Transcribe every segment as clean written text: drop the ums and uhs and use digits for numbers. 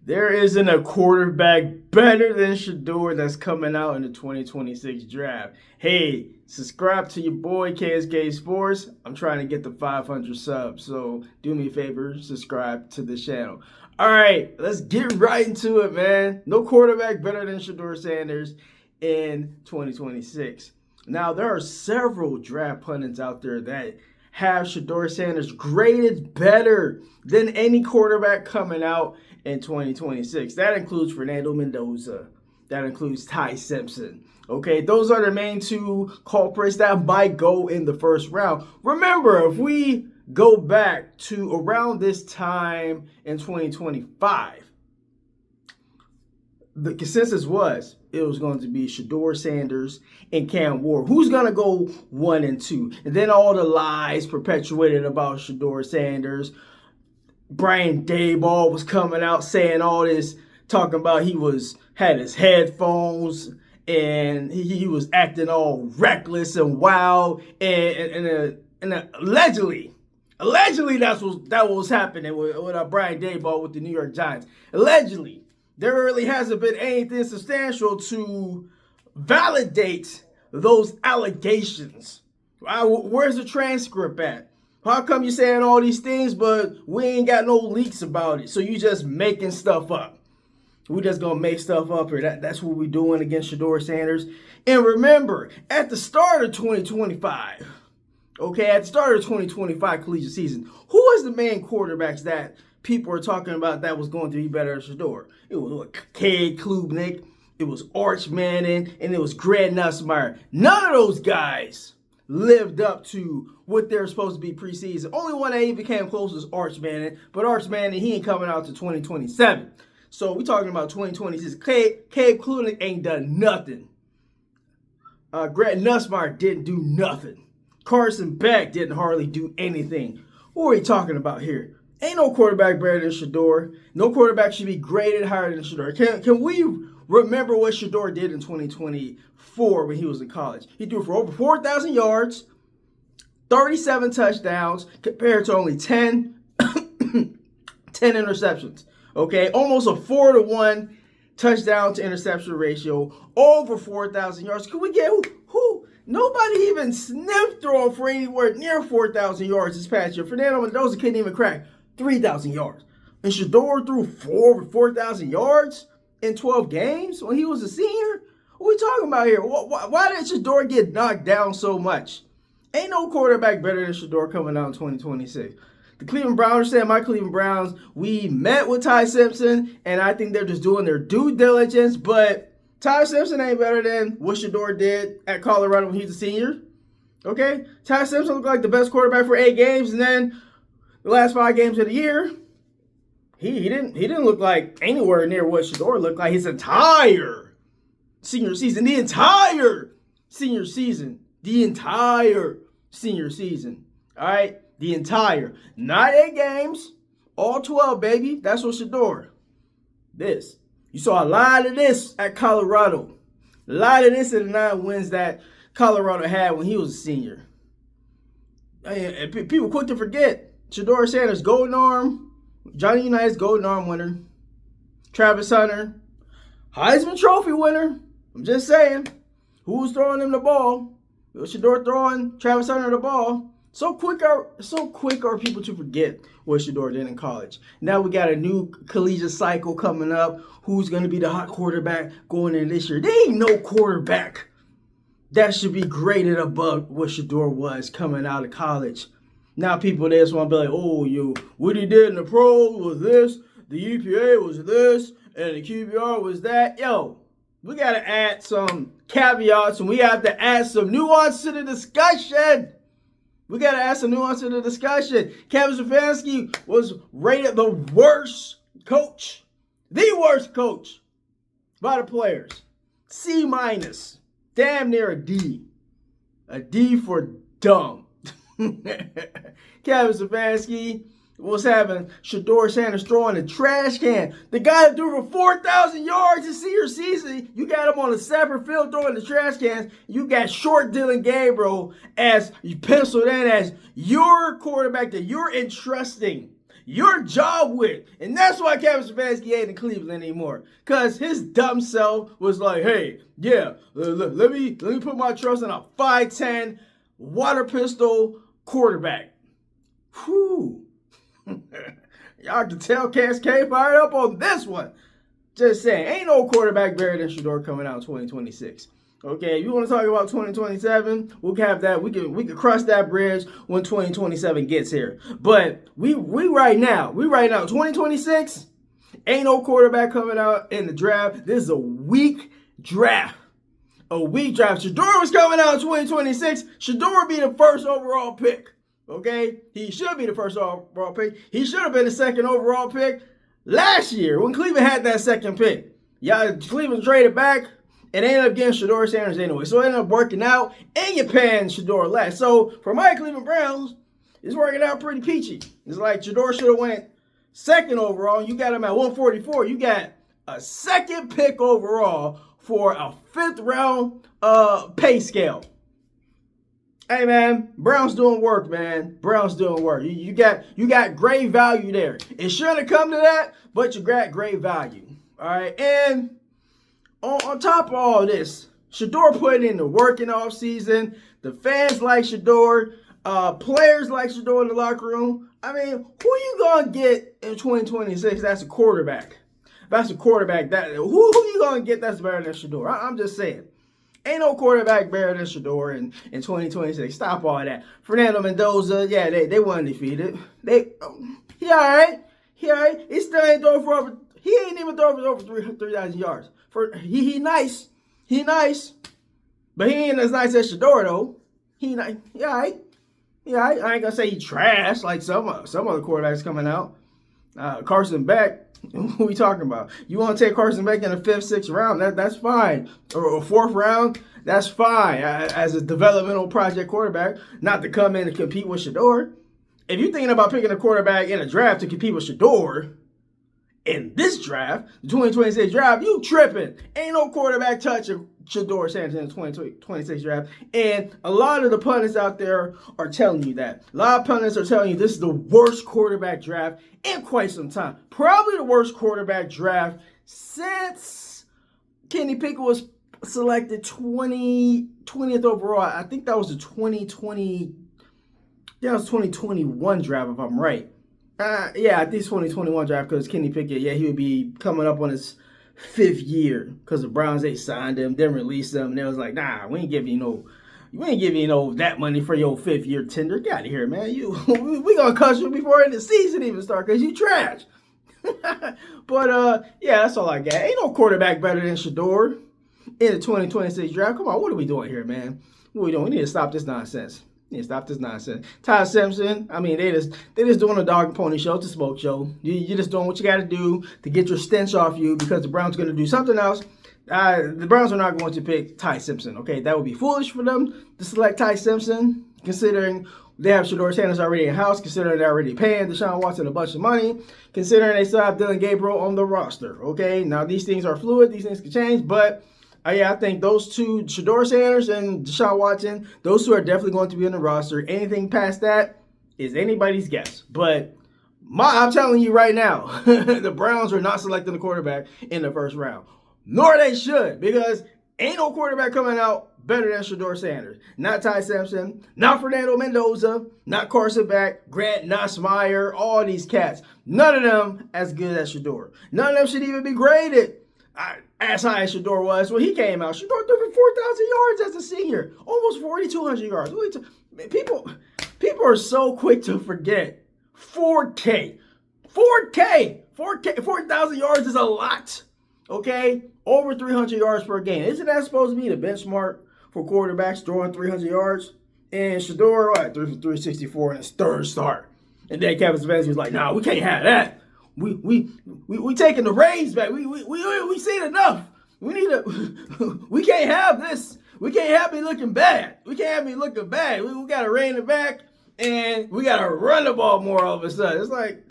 There isn't a quarterback better than Shedeur that's coming out in the 2026 draft. Hey, subscribe to your boy KSK Sports. I'm trying to get to 500 subs, so do me a favor, subscribe to the channel. All right, let's get right into it, man. No quarterback better than Shedeur Sanders in 2026. Now, there are several draft pundits out there that have Shedeur Sanders graded better than any quarterback coming out in 2026. That includes Fernando Mendoza. That includes Ty Simpson. Okay, those are the main two culprits that might go in the first round. Remember, if we go back to around this time in 2025, the consensus was it was going to be Shedeur Sanders and Cam Ward. Who's going to go 1 and 2? And then all the lies perpetuated about Shedeur Sanders. Brian Daboll was coming out saying all this, talking about he had his headphones and he was acting all reckless and wild and allegedly that was happening with Brian Daboll with the New York Giants. Allegedly, there really hasn't been anything substantial to validate those allegations. Where's the transcript at? How come you saying all these things, but we ain't got no leaks about it? So you just making stuff up. We just gonna make stuff up here. That's what we doing against Shedeur Sanders. And remember, at the start of 2025, at the start of 2025 collegiate season, who was the main quarterbacks that people are talking about that was going to be better than Shedeur? It was Cade Klubnik, it was Arch Manning, and it was Greg Nussmeier. None of those guys lived up to what they're supposed to be preseason. Only one that even came close was Arch Manning, but Arch Manning, he ain't coming out to 2027. So we talking about 2026. Cade Klubnik ain't done nothing. Greg Nussmeier didn't do nothing. Carson Beck didn't hardly do anything. What are we talking about here? Ain't no quarterback better than Shedeur. No quarterback should be graded higher than Shedeur. Can we remember what Shedeur did in 2024 when he was in college? He threw for over 4,000 yards, 37 touchdowns, compared to only 10 interceptions. Okay, almost a 4-to-1 touchdown to interception ratio, over 4,000 yards. Could we get who? Nobody even sniffed throwing for anywhere near 4,000 yards this past year. Fernando Mendoza couldn't even crack 3,000 yards. And Shedeur threw over 4,000 yards in 12 games when he was a senior? What are we talking about here? Why did Shedeur get knocked down so much? Ain't no quarterback better than Shedeur coming out in 2026. The Cleveland Browns said, my Cleveland Browns, we met with Ty Simpson, and I think they're just doing their due diligence, but Ty Simpson ain't better than what Shedeur did at Colorado when he's a senior. Okay? Ty Simpson looked like the best quarterback for 8 games, and then the last 5 games of the year, he didn't look like anywhere near what Shedeur looked like his entire senior season. The entire senior season. All right? The entire. Not 8 games. All 12, baby. That's what Shedeur. This. You saw a lot of this at Colorado. A lot of this in the 9 wins that Colorado had when he was a senior. And people quick to forget. Shedeur Sanders, Golden Arm, Johnny Unitas Golden Arm winner. Travis Hunter, Heisman Trophy winner. I'm just saying. Who's throwing him the ball? Shedeur throwing Travis Hunter the ball. So quick are people to forget what Shedeur did in college. Now we got a new collegiate cycle coming up. Who's going to be the hot quarterback going in this year? There ain't no quarterback that should be graded above what Shedeur was coming out of college. Now people just want to be like, oh, what he did in the pros was this, the EPA was this, and the QBR was that. Yo, we got to add some caveats, and we have to add some nuance to the discussion. Kevin Stefanski was rated the worst coach by the players. C-, damn near a D. A D for dumb. Kevin Stefanski was having Shedeur Sanders throwing a trash can. The guy that threw for 4,000 yards his senior season, you got him on a separate field throwing the trash cans. You got short Dylan Gabriel as you penciled in as your quarterback that you're entrusting your job with. And that's why Kevin Stefanski ain't in Cleveland anymore. Because his dumb self was like, hey, yeah, let me put my trust in a 5'10" water pistol quarterback. Whew. Y'all can tell Cass K fired up on this one. Just saying, ain't no quarterback better than Shedeur coming out in 2026. Okay, if you want to talk about 2027, we'll have that. We can cross that bridge when 2027 gets here. But we right now, 2026, ain't no quarterback coming out in the draft. This is a weak draft. A weak draft. Shedeur was coming out in 2026. Shedeur would be the first overall pick. Okay? He should be the first overall pick. He should have been the second overall pick last year when Cleveland had that second pick. Y'all, Cleveland traded back and ended up getting Shedeur Sanders anyway. So it ended up working out, and you're paying Shedeur less. So for my Cleveland Browns, it's working out pretty peachy. It's like Shedeur should have went second overall. You got him at 144. You got a second pick overall for a 5th round pay scale. Hey man, Browns doing work, man. Browns doing work. You got great value there. It shouldn't have come to that, but you got great value. All right, and on top of all this, Shedeur putting in the work in the offseason. The fans like Shedeur. Players like Shedeur in the locker room. I mean, who you gonna get in 2026? That's a quarterback. That's a quarterback. Who you gonna get that's better than Shedeur? I'm just saying. Ain't no quarterback better than Shedeur in 2026. Stop all that. Fernando Mendoza, yeah, they won undefeated. He all right. He all right. He still ain't throwing for over. He ain't even throwing for over 3,000 yards. He nice. He nice. But he ain't as nice as Shedeur though. He nice. He all right. He all right. I ain't gonna say he trash like some other quarterbacks coming out. Carson Beck. What are we talking about? You want to take Carson Beck in the 5th, 6th round? That's fine. Or a 4th round? That's fine. As a developmental project quarterback, not to come in and compete with Shedeur. If you're thinking about picking a quarterback in a draft to compete with Shedeur, in this draft, the 2026 draft, you tripping. Ain't no quarterback touching Shedeur Sanders in the 2026 draft. And a lot of the pundits out there are telling you that. A lot of pundits are telling you this is the worst quarterback draft in quite some time. Probably the worst quarterback draft since Kenny Pickett was selected 20th overall. I think that was the 2021 draft, if I'm right. Yeah, I think it's 2021 draft because Kenny Pickett, he would be coming up on his 5th year because the Browns, they signed him, then released him, and they was like, nah, we ain't giving you no that money for your 5th year tender. Get out of here, man. We gonna cut you before the season even start because you trash. But that's all I got. Ain't no quarterback better than Shedeur in the 2026 draft. Come on, what are we doing here, man? What are we doing? We need to stop this nonsense. Ty Simpson, I mean, they just doing a dog and pony show. It's a smoke show. You're just doing what you got to do to get your stench off you because the Browns are going to do something else. The Browns are not going to pick Ty Simpson, okay? That would be foolish for them to select Ty Simpson, considering they have Shedeur Sanders already in-house, considering they're already paying Deshaun Watson a bunch of money, considering they still have Dylan Gabriel on the roster, okay? Now, these things are fluid. These things can change, but I think those two, Shedeur Sanders and Deshaun Watson, those two are definitely going to be on the roster. Anything past that is anybody's guess. But I'm telling you right now, the Browns are not selecting a quarterback in the 1st round. Nor they should, because ain't no quarterback coming out better than Shedeur Sanders. Not Ty Simpson, not Fernando Mendoza, not Carson Beck, Grant Nussmeier, all these cats. None of them as good as Shedeur. None of them should even be graded as high as Shedeur was when he came out. Shedeur threw for 4,000 yards as a senior, almost 4,200 yards. People are so quick to forget 4,000 yards is a lot. Okay, over 300 yards per game. Isn't that supposed to be the benchmark for quarterbacks throwing 300 yards? And Shedeur, threw for 364 in his 3rd start. And then Kevin Stefanski was like, "Nah, we can't have that. We taking the reins back. We seen enough. We can't have this. We can't have me looking bad. We got to rein it back, and we got to run the ball more all of a sudden." It's like,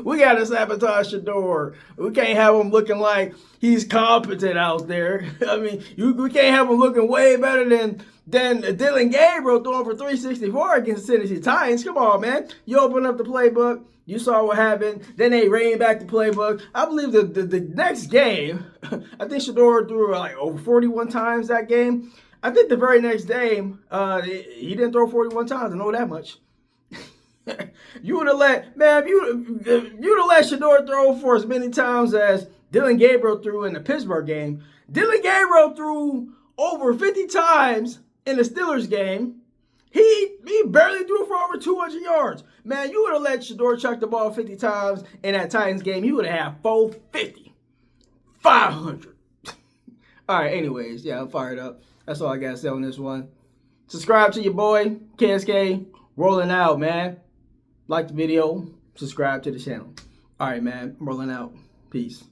We got to sabotage Shedeur. We can't have him looking like he's competent out there. I mean, we can't have him looking way better than Dylan Gabriel throwing for 364 against the Tennessee Titans. Come on, man. You open up the playbook. You saw what happened. Then they reined back the playbook. I believe the next game, I think Shedeur threw like over 41 times that game. I think the very next game, he didn't throw 41 times. I know that much. You would have let, man, if you'd have let Shedeur throw for as many times as Dylan Gabriel threw in the Pittsburgh game. Dylan Gabriel threw over 50 times in the Steelers game. He barely threw for over 200 yards. Man, you would have let Shedeur chuck the ball 50 times in that Titans game. He would have had 450, 500. All right, anyways, yeah, I'm fired up. That's all I got to say on this one. Subscribe to your boy, KSK, rolling out, man. Like the video, subscribe to the channel. All right, man, I'm rolling out. Peace.